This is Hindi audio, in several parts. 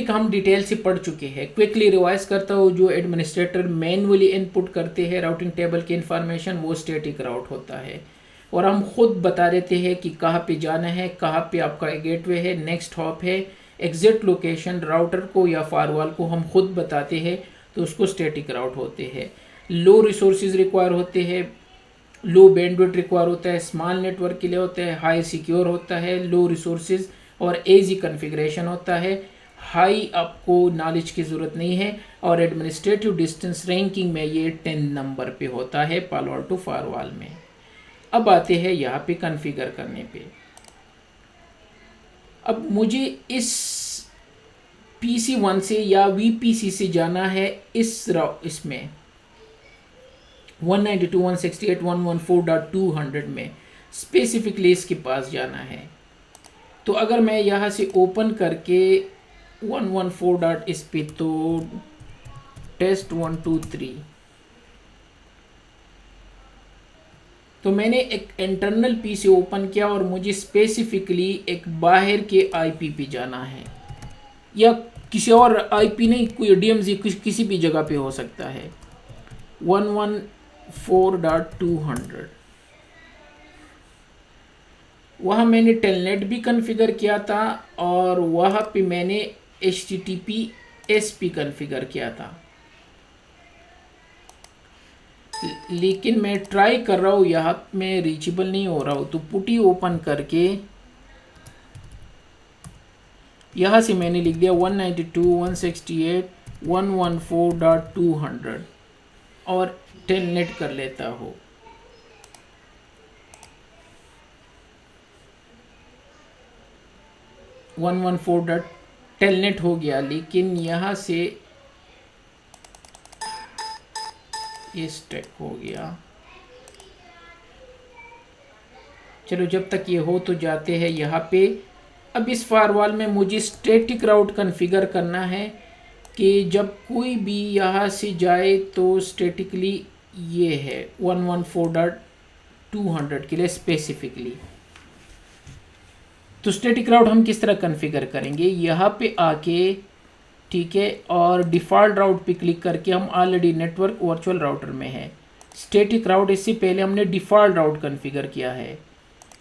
स्टैटिक हम डिटेल से पढ़ चुके हैं। क्विकली रिवाइज करता हूँ, जो एडमिनिस्ट्रेटर मैनुअली इनपुट करते हैं राउटिंग टेबल की इंफॉर्मेशन, वो स्टैटिक राउट होता है। और हम खुद बता देते हैं कि कहाँ पे जाना है, कहाँ पे आपका गेटवे है, नेक्स्ट हॉप है, एग्जैक्ट लोकेशन राउटर को या फायरवॉल को हम खुद बताते हैं, तो उसको स्टैटिक राउट होते हैं। लो रिसोर्सेज रिक्वायर होते हैं, लो बैंडविड्थ रिक्वायर होता है, स्मॉल नेटवर्क के लिए होता है, हाई सिक्योर होता है, लो रिसोर्सेज और इजी कॉन्फ़िगरेशन होता है, हाई आपको नॉलेज की ज़रूरत नहीं है, और एडमिनिस्ट्रेटिव डिस्टेंस रैंकिंग में ये 10 नंबर पे होता है पालो अल्टो फायरवॉल में। अब आते हैं यहाँ पे कॉन्फ़िगर करने पे। अब मुझे इस PC1 से या VPC से जाना है इसमें 192.168.114.200 में स्पेसिफिकली इसके पास जाना है। तो अगर मैं यहाँ से ओपन करके 114. इस पे तो टेस्ट 1 2 3, तो मैंने एक इंटरनल PC ओपन किया और मुझे स्पेसिफिकली एक बाहर के IP पे जाना है, या किसी और IP नहीं, कोई DMZ किसी भी जगह पे हो सकता है। 114.200 वहाँ मैंने टेलनेट भी कॉन्फ़िगर किया था, और वहाँ पे मैंने HTTPS भी कॉन्फ़िगर किया था। लेकिन मैं ट्राई कर रहा हूँ, यहाँ मैं रीचेबल नहीं हो रहा हूँ, तो पुटी ओपन करके यहाँ से मैंने लिख दिया 192.168.114.200 और टेलनेट कर लेता हूँ। टेलनेट हो गया, लेकिन यहाँ से ये स्टैक हो गया। चलो जब तक ये हो तो जाते हैं यहाँ पे। अब इस फायरवॉल में मुझे स्टैटिक राउट कॉन्फ़िगर करना है कि जब कोई भी यहाँ से जाए तो स्टैटिकली ये है 114.200 के लिए स्पेसिफिकली। तो स्टैटिक राउट हम किस तरह कॉन्फ़िगर करेंगे, यहाँ पे आके, ठीक है, और डिफ़ॉल्ट राउट पे क्लिक करके हम ऑलरेडी नेटवर्क वर्चुअल राउटर में है। स्टैटिक राउट इससे पहले हमने डिफ़ॉल्ट राउट कॉन्फ़िगर किया है,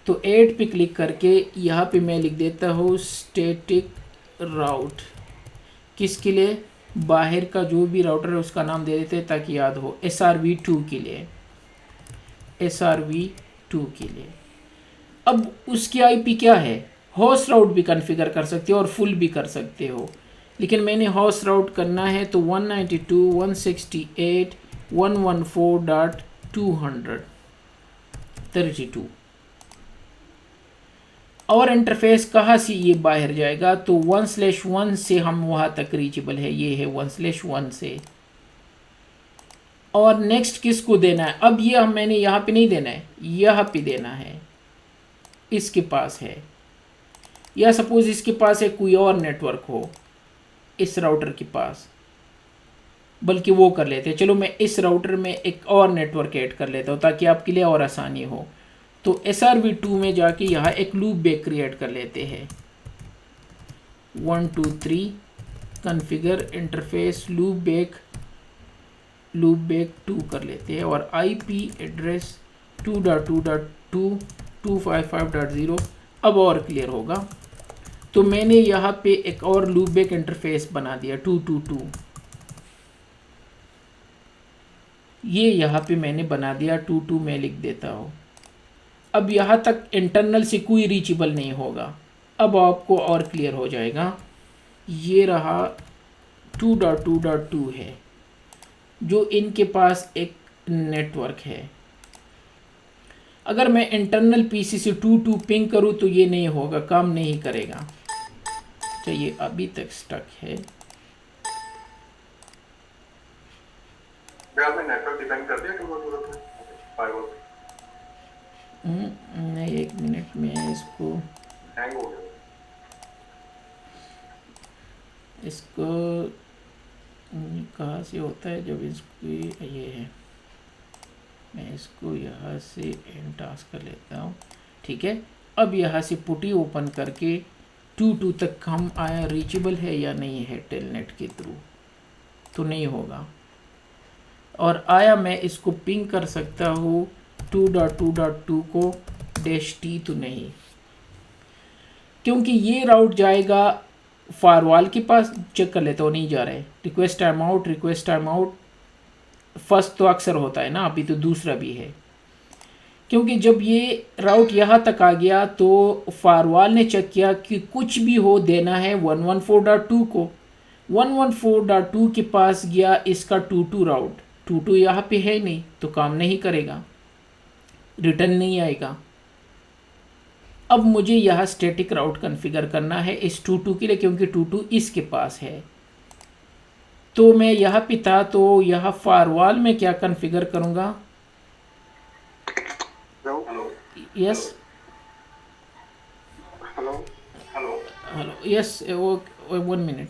तो ऐड पे क्लिक करके यहाँ पे मैं लिख देता हूँ स्टैटिक राउट। किसके लिए, बाहर का जो भी राउटर है उसका नाम दे देते हैं ताकि याद हो। SRv2 के लिए, SRv2 के लिए। अब उसकी IP क्या है, होस्ट राउट भी कॉन्फ़िगर कर सकते हो और फुल भी कर सकते हो, लेकिन मैंने होस्ट राउट करना है तो 192.168.114.232। और इंटरफेस कहाँ से ये बाहर जाएगा, तो 1/1 से हम वहाँ तक रीचेबल है, ये है 1/1 से। और नेक्स्ट किसको देना है, अब ये मैंने यहाँ पे नहीं देना है, यहाँ पे देना है, इसके पास है, या सपोज इसके पास है कोई और नेटवर्क हो इस राउटर के पास, बल्कि वो कर लेते हैं। चलो मैं इस राउटर में एक और नेटवर्क ऐड कर लेता हूँ ताकि आपके लिए और आसानी हो। तो SRv2 में जाके यहाँ एक लूप बैक क्रिएट कर लेते हैं, 1 2 3 कॉन्फ़िगर इंटरफेस लूप बैक 2 कर लेते हैं, और IP एड्रेस 2.2.2.255.0 अब और क्लियर होगा। तो मैंने यहाँ पे एक और लूप बैक इंटरफेस बना दिया 222, ये यहाँ पे मैंने बना दिया 22 में लिख देता हूँ। अब यहाँ तक इंटरनल से कोई रीचेबल नहीं होगा। अब आपको और क्लियर हो जाएगा, ये रहा 2.2.2 है जो इनके पास एक नेटवर्क है। अगर मैं इंटरनल PC से 22 पिंग करूँ तो ये नहीं होगा, काम नहीं करेगा। ये अभी तक स्टक है। नेटवर्क डिफाइन कर दिया नहीं, 1 मिनट में इसको हैंग हो गया। इसको कहाँ से होता है, जब इसकी ये है, मैं इसको यहाँ से एंड टास्क कर लेता हूँ, ठीक है। अब यहाँ से पुटी ओपन करके 2 तक हम आया रीचेबल है या नहीं है टेलनेट के थ्रू, तो नहीं होगा। और आया मैं इसको पिंग कर सकता हूँ 2.2.2 को -t, तो नहीं, क्योंकि ये राउट जाएगा फायरवॉल के पास। चेक कर लेता हूँ, नहीं जा रहा है। रिक्वेस्ट टाइम आउट फर्स्ट तो अक्सर होता है ना, अभी तो दूसरा भी है, क्योंकि जब ये राउट यहाँ तक आ गया तो फायरवॉल ने चेक किया कि कुछ भी हो देना है 114.2 को। 114.2 के पास गया इसका 22 राउट, 22 यहाँ पे है नहीं तो काम नहीं करेगा, रिटर्न नहीं आएगा। अब मुझे यहाँ स्टैटिक राउट कॉन्फ़िगर करना है इस 22 के लिए, क्योंकि 22 इसके पास है। तो मैं यहाँ पे था, तो यहाँ फायरवॉल में क्या कॉन्फ़िगर करूँगा? यस हेलो यस, वो 1 मिनट।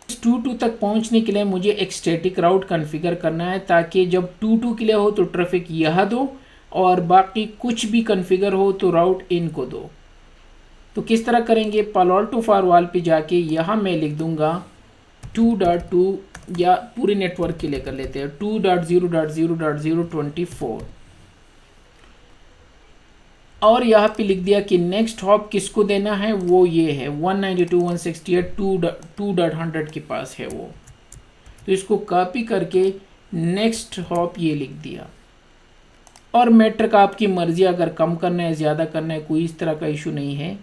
इस 22 तक पहुंचने के लिए मुझे एक स्टैटिक राउट कॉन्फ़िगर करना है, ताकि जब 22 के लिए हो तो ट्रैफिक यह दो, और बाकी कुछ भी कॉन्फ़िगर हो तो राउट इनको दो। तो किस तरह करेंगे? पालो अल्टो फायरवॉल पे जाके यहाँ मैं लिख दूंगा 2.2, या पूरे नेटवर्क के लिए कर लेते हैं 2.0.0.024, और यहाँ पे लिख दिया कि नेक्स्ट हॉप किसको देना है, वो ये है 192.168.2.100 के पास है वो। तो इसको कॉपी करके नेक्स्ट हॉप ये लिख दिया। और मेट्रिक आपकी मर्जी, अगर कम करना है ज़्यादा करना है, कोई इस तरह का इशू नहीं है।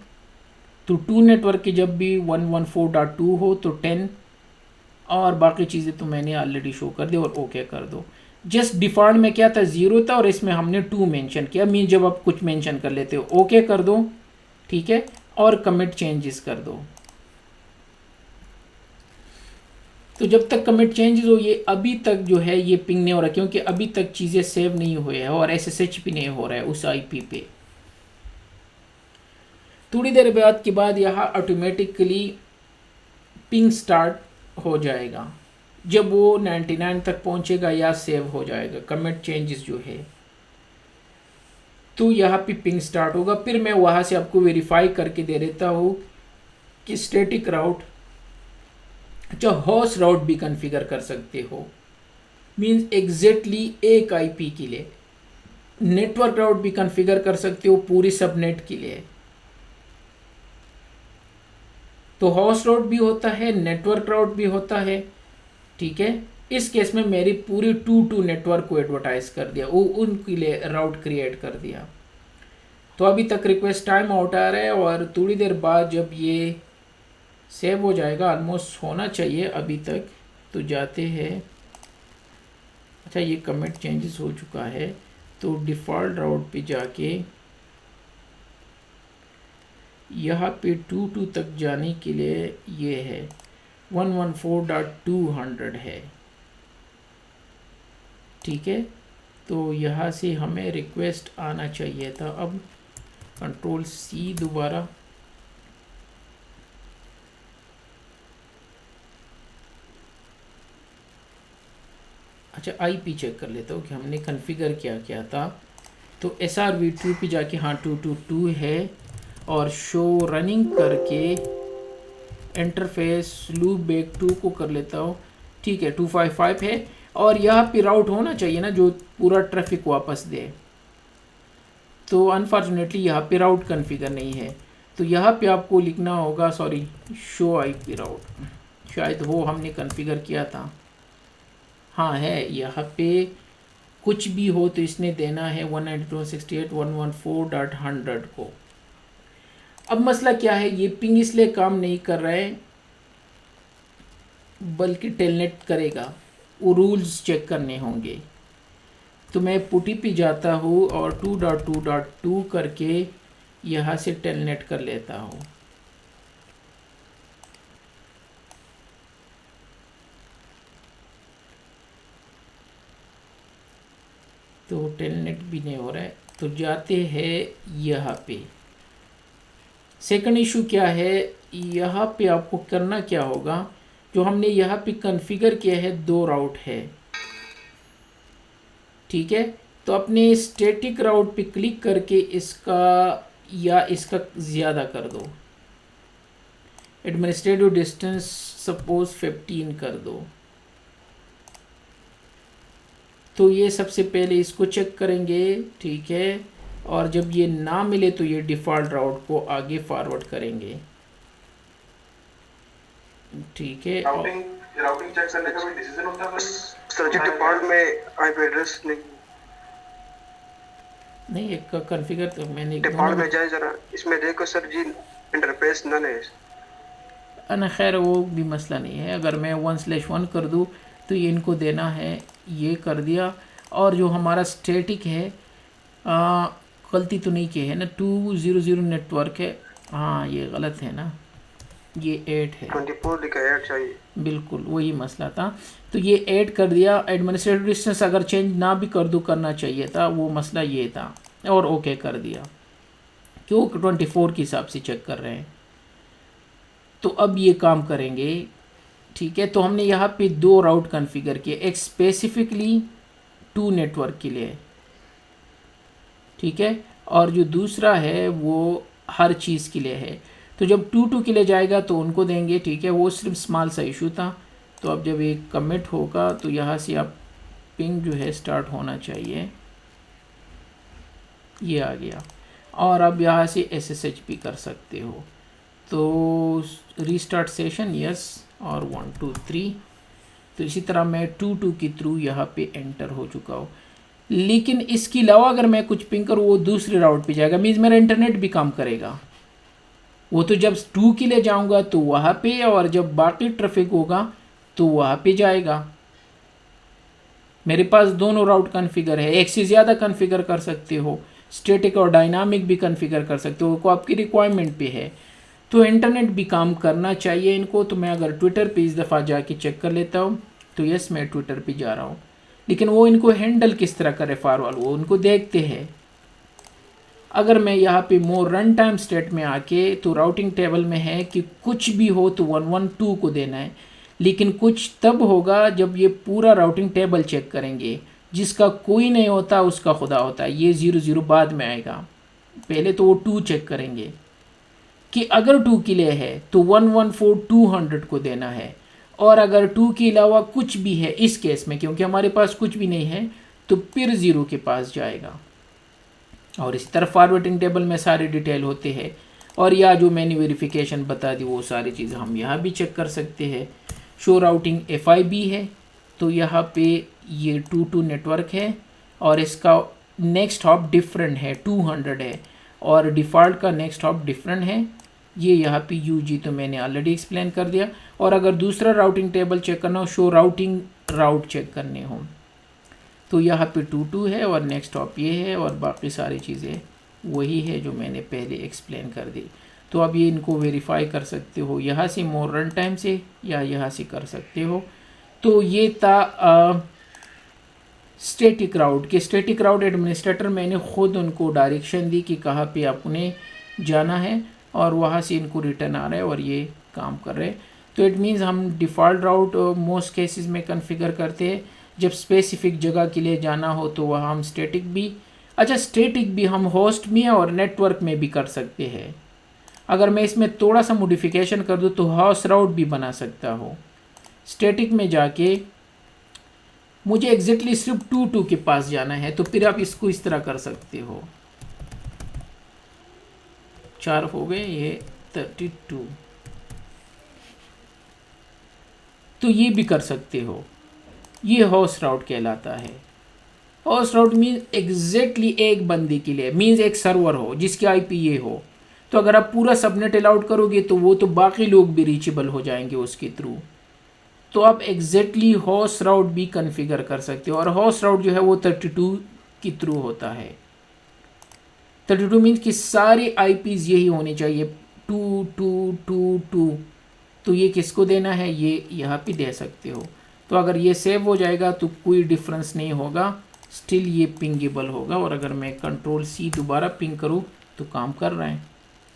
तो 2 नेटवर्क की जब भी 114.2 हो तो 10, और बाकी चीज़ें तो मैंने ऑलरेडी शो कर दी, और ओके कर दो। जस्ट डिफ़ॉल्ट में क्या था 0 था, और इसमें हमने 2 मेंशन किया। मीन जब आप कुछ मेंशन कर लेते हो ओके कर दो, ठीक है, और कमिट चेंजेस कर दो। तो जब तक कमिट चेंजेस हो, ये अभी तक जो है ये पिंग नहीं हो रहा, क्योंकि अभी तक चीज़ें सेव नहीं हुए हैं और SSH भी नहीं हो रहा है उस IP पे। थोड़ी देर बाद के बाद यहाँ ऑटोमेटिकली पिंग स्टार्ट हो जाएगा। जब वो 99 तक पहुंचेगा या सेव हो जाएगा कमिट चेंजेस जो है, तो यहाँ पे पिंग स्टार्ट होगा। फिर मैं वहाँ से आपको वेरीफाई करके दे देता हूँ कि स्टैटिक राउट, अच्छा होस्ट राउट भी कॉन्फ़िगर कर सकते हो, मींस एग्जैक्टली एक IP के लिए। नेटवर्क राउट भी कॉन्फ़िगर कर सकते हो पूरी सबनेट के लिए। तो होस्ट राउट भी होता है, नेटवर्क राउट भी होता है, ठीक है। इस केस में मेरी पूरी 2 नेटवर्क को एडवर्टाइज कर दिया, वो उनके लिए राउट क्रिएट कर दिया। तो अभी तक रिक्वेस्ट टाइम आउट आ रहा है, और थोड़ी देर बाद जब ये सेव हो जाएगा, ऑलमोस्ट होना चाहिए अभी तक, तो जाते हैं। अच्छा ये कमिट चेंजेस हो चुका है, तो डिफ़ॉल्ट राउट पे जाके यहाँ पे 2 तक जाने के लिए ये है 114.200 है, ठीक है। तो यहाँ से हमें रिक्वेस्ट आना चाहिए था। अब Ctrl+C दोबारा, अच्छा IP चेक कर लेता हूँ कि हमने कॉन्फ़िगर क्या था। तो SRv2 पे जाके, हाँ 222 है, और शो रनिंग करके इंटरफेस लूप बैक 2 को कर लेता हूँ, ठीक है 255 है। और यहाँ पे राउट होना चाहिए ना जो पूरा ट्रैफिक वापस दे, तो अनफॉर्चुनेटली यहाँ पे राउट कॉन्फ़िगर नहीं है। तो यहाँ पे आपको लिखना होगा, सॉरी, शो IP राउट, शायद वो हमने कॉन्फ़िगर किया था, हाँ है। यहाँ पे कुछ भी हो तो इसने देना है 192.168.114.100 को। अब मसला क्या है, ये पिंग इसलिए काम नहीं कर रहा है, बल्कि टेलनेट करेगा, वो रूल्स चेक करने होंगे। तो मैं पुटी पे जाता हूँ और 2.2.2 करके यहाँ से टेलनेट कर लेता हूँ। तो टेलनेट भी नहीं हो रहा है, तो जाते हैं यहाँ पे। सेकंड इशू क्या है, यहाँ पे आपको करना क्या होगा, जो हमने यहाँ पे कॉन्फ़िगर किया है 2 राउट है, ठीक है। तो अपने स्टैटिक राउट पे क्लिक करके इसका या इसका ज़्यादा कर दो, एडमिनिस्ट्रेटिव डिस्टेंस सपोज 15 कर दो। तो ये सबसे पहले इसको चेक करेंगे, ठीक है, और जब ये ना मिले तो ये डिफ़ॉल्ट राउट को आगे फॉरवर्ड करेंगे, ठीक है। राउटिंग राउटिंग चेक करने का कोई डिसीजन होता है सर जी? डिफॉल्ट में आईपी एड्रेस नहीं, एक का कॉन्फ़िगर तो मैंने डिफॉल्ट में जाए जरा, इसमें देखो सर जी इंटरफेस नन है। ना खैर वो भी मसला नहीं है। अगर मैं 1/1 कर दूँ तो ये इनको देना है, ये कर दिया। और जो हमारा स्टैटिक है, गलती तो नहीं की है ना, 200 नेटवर्क है, हाँ ये गलत है ना, ये 8 है, 24 लिखा 8 चाहिए, बिल्कुल वही मसला था। तो ये 8 कर दिया। एडमिनिस्ट्रेटिव डिस्टेंस अगर चेंज ना भी कर दूँ, करना चाहिए था, वो मसला ये था, और ओके कर दिया। क्यों 24 के हिसाब से चेक कर रहे हैं। तो अब ये काम करेंगे, ठीक है। तो हमने यहाँ पे 2 राउट कॉन्फ़िगर किए, एक स्पेसिफिकली 2 नेटवर्क के लिए, ठीक है, और जो दूसरा है वो हर चीज़ के लिए है। तो जब 2 के लिए जाएगा तो उनको देंगे, ठीक है, वो सिर्फ स्मॉल सा इशू था। तो अब जब एक कमिट होगा तो यहाँ से आप पिंग जो है स्टार्ट होना चाहिए, ये आ गया। और अब यहाँ से SSH भी कर सकते हो। तो रीस्टार्ट सेशन यस, और 1 2 3। तो इसी तरह मैं 2 के थ्रू यहाँ पे एंटर हो चुका हूँ। लेकिन इसके अलावा अगर मैं कुछ पिंग करूँ, वो दूसरे राउट पे जाएगा, मीन्स मेरा इंटरनेट भी काम करेगा। वो तो जब 2 के लिए जाऊँगा तो वहाँ पे, और जब बाकी ट्रैफिक होगा तो वहाँ पे जाएगा। मेरे पास दोनों राउट कॉन्फ़िगर है, एक से ज़्यादा कॉन्फ़िगर कर सकते हो, स्टैटिक और डायनामिक भी कॉन्फ़िगर कर सकते हो, वो आपकी रिक्वायरमेंट पे है। तो इंटरनेट भी काम करना चाहिए इनको। तो मैं अगर ट्विटर पे इस दफ़ा जाके चेक कर लेता हूँ, तो यस मैं ट्विटर पे जा रहा हूँ, लेकिन वो इनको हैंडल किस तरह करे फायरवॉल, वो उनको देखते हैं। अगर मैं यहाँ पे मोर रन टाइम स्टेट में आके, तो राउटिंग टेबल में है कि कुछ भी हो तो 112 को देना है, लेकिन कुछ तब होगा जब ये पूरा राउटिंग टेबल चेक करेंगे। जिसका कोई नहीं होता उसका खुदा होता है, ये 00 बाद में आएगा। पहले तो वो 2 चेक करेंगे कि अगर 2 के लिए है तो 114-200 को देना है, और अगर 2 के अलावा कुछ भी है, इस केस में क्योंकि हमारे पास कुछ भी नहीं है, तो फिर 0 के पास जाएगा। और इसी तरह फॉरवर्डिंग टेबल में सारे डिटेल होते हैं, और या जो मैंने वेरिफिकेशन बता दी वो सारी चीज़ें हम यहाँ भी चेक कर सकते हैं। शो राउटिंग FIB है, तो यहाँ पे ये 2 नेटवर्क है, और इसका नेक्स्ट हॉप डिफरेंट है, 200 है, और डिफ़ॉल्ट का नेक्स्ट हॉप डिफरेंट है। ये यहाँ पे UG तो मैंने ऑलरेडी एक्सप्लेन कर दिया। और अगर दूसरा राउटिंग टेबल चेक करना हो, शो राउटिंग राउट चेक करने हो, तो यहाँ पे 2 है, और नेक्स्ट हॉप ये है, और बाकी सारी चीज़ें वही है जो मैंने पहले एक्सप्लेन कर दी। तो अब ये इनको वेरीफाई कर सकते हो यहाँ से मोर रन टाइम से, या यहाँ से कर सकते हो। तो ये था स्टैटिक राउट के। स्टैटिक राउट एडमिनिस्ट्रेटर मैंने ख़ुद उनको डायरेक्शन दी कि कहाँ पे आपने जाना है, और वहाँ से इनको रिटर्न आ रहा है और ये काम कर रहे हैं। तो इट मीन्स हम डिफ़ॉल्ट राउट मोस्ट केसेस में कॉन्फ़िगर करते हैं। जब स्पेसिफिक जगह के लिए जाना हो तो वहाँ हम स्टैटिक भी, अच्छा स्टैटिक भी हम होस्ट में और नेटवर्क में भी कर सकते हैं। अगर मैं इसमें थोड़ा सा मॉडिफिकेशन कर दूँ तो हाउस राउट भी बना सकता हूँ। स्टैटिक में जाके मुझे एग्जैक्टली सिर्फ 2 के पास जाना है, तो फिर आप इसको इस तरह कर सकते हो। 4 हो गए, ये 32, तो ये भी कर सकते हो। ये होस्ट राउट कहलाता है। होस्ट राउट मीन्स एग्जैक्टली एक बंदे के लिए, मीन्स एक सर्वर हो जिसकी IP ये हो। तो अगर आप पूरा सबनेट अलाउड करोगे तो वो तो बाकी लोग भी रीचेबल हो जाएंगे उसके थ्रू। तो आप एग्जैक्टली होस्ट राउट भी कॉन्फ़िगर कर सकते हो, और होस्ट राउट जो है वो 32 के थ्रू होता है। 32 मीन्स कि सारे IPs यही होने चाहिए, 2 2 2 2। तो ये किसको देना है, ये यहाँ पे दे सकते हो। तो अगर ये सेव हो जाएगा तो कोई डिफरेंस नहीं होगा, स्टिल ये पिंगेबल होगा। और अगर मैं Ctrl+C दोबारा पिंग करूँ तो काम कर रहा है,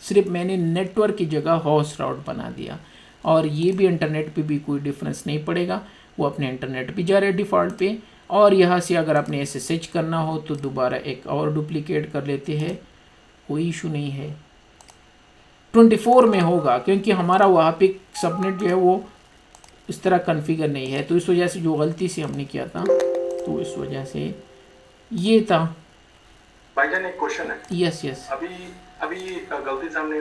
सिर्फ मैंने नेटवर्क की जगह होस्ट राउट बना दिया। और ये भी इंटरनेट पे भी कोई डिफरेंस नहीं पड़ेगा, वो अपने इंटरनेट पे जा रहे हैं डिफ़ॉल्ट पे, और यहाँ से अगर आपने SSH करना हो तो दोबारा एक और डुप्लीकेट कर लेते हैं, कोई इशू नहीं है। 24 में होगा क्योंकि हमारा वहाँ पे सबनेट जो है वो इस तरह कॉन्फ़िगर नहीं है, तो इस वजह से जो गलती से हमने किया था, तो इस वजह से ये था। भाईजान एक क्वेश्चन है। Yes yes. अभी अभी गलती से हमने